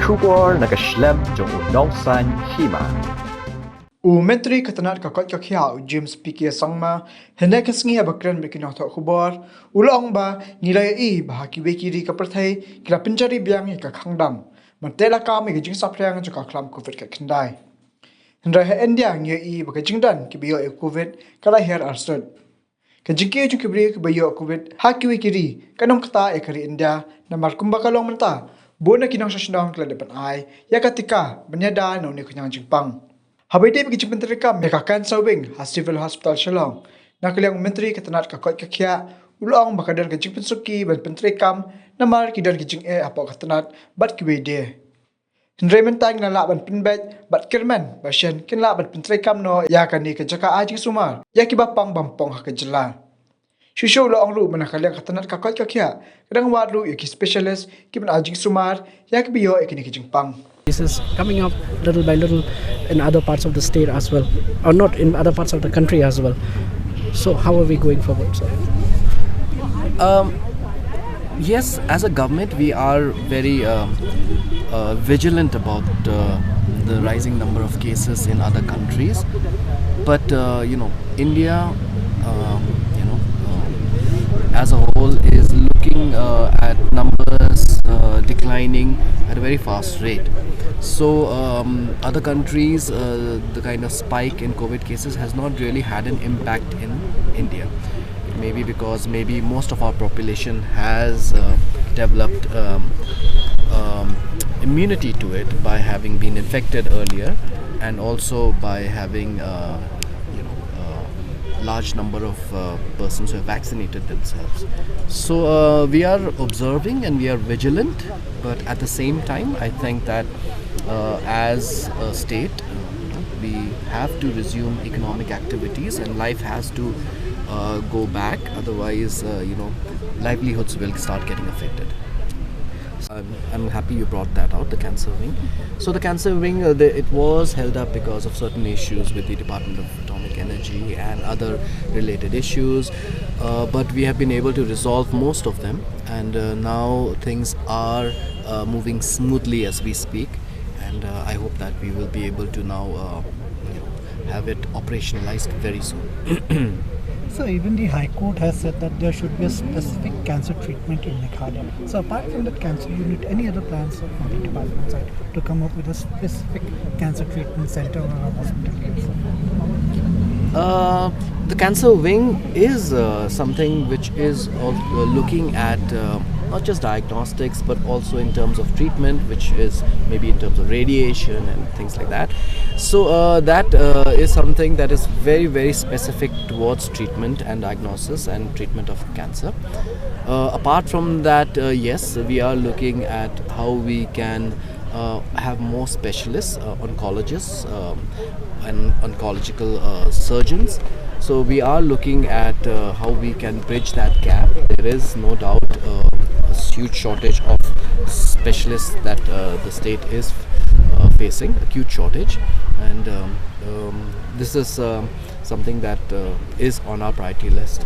Kubor nakaslem Jong nongsan Hima. Menteri Ketenat kakot kakhiau James Pikia Sangma hendak kesengi abakran berkinau thok khubor ulong ba nilai bah Kiwei kiri kaperthai kira pencari biang ka khangdam mentela kami ke jing sapriang ka klam covid ka kendai hendra he India ngi ba jingdan ki bio covid kala her arsud ka Jingkiew ju kibri ke bio covid ha Kiwei kiri kanong Ktah kari India namar kumba kalong menta bona kinang sasndang kala depan ai ya katika benyada no ne kunyang jingpang Habis pergi menteri kam mereka cancer wing Civil Hospital Shillong. Nak liang menteri ketenat kakot kakia ulang bakadar kecing pensuki ban menteri kam namar kidan kecing apa ketenat bat Kiwei dia. Hendrai mentang nala ban penbet bat kerman basyan kenla ban menteri kam no ya kan ni kejaka aji sumar ya kibapang bampong hak jela. Shusho ulang ru mana kaliang ketenat kakot kakia kadang wadru ya ki specialist ki ban aji sumar ya ki bio ekini kecing pang. This is coming up little by little in other parts of the state as well, or not in other parts of the country as well. So how are we going forward, sir? Yes, as a government, we are very vigilant about the rising number of cases in other countries. But India, as a whole, is looking at numbers declining at a very fast rate. So other countries, the kind of spike in COVID cases has not really had an impact in India. It may be because maybe most of our population has developed immunity to it by having been infected earlier, and also by having large number of persons who have vaccinated themselves. So we are observing and we are vigilant, but at the same time I think that as a state we have to resume economic activities and life has to go back, otherwise livelihoods will start getting affected. I'm happy you brought that out, the cancer wing. So the cancer wing, it was held up because of certain issues with the Department of Atomic Energy and other related issues, but we have been able to resolve most of them, and now things are moving smoothly as we speak, and I hope that we will be able to now have it operationalized very soon. So even the High Court has said that there should be a specific cancer treatment in Meghalaya. So apart from that cancer unit, any other plans from the department side to come up with a specific cancer treatment center or a hospital? The cancer wing is something which is looking at not just diagnostics but also in terms of treatment, which is maybe in terms of radiation and things like that. So that is something that is very, very specific towards treatment and diagnosis and treatment of cancer. Apart from that, yes, we are looking at how we can have more specialists, oncologists and oncological surgeons. So we are looking at how we can bridge that gap. There is no doubt a huge shortage of specialists that the state is facing, acute shortage, and this is something that is on our priority list.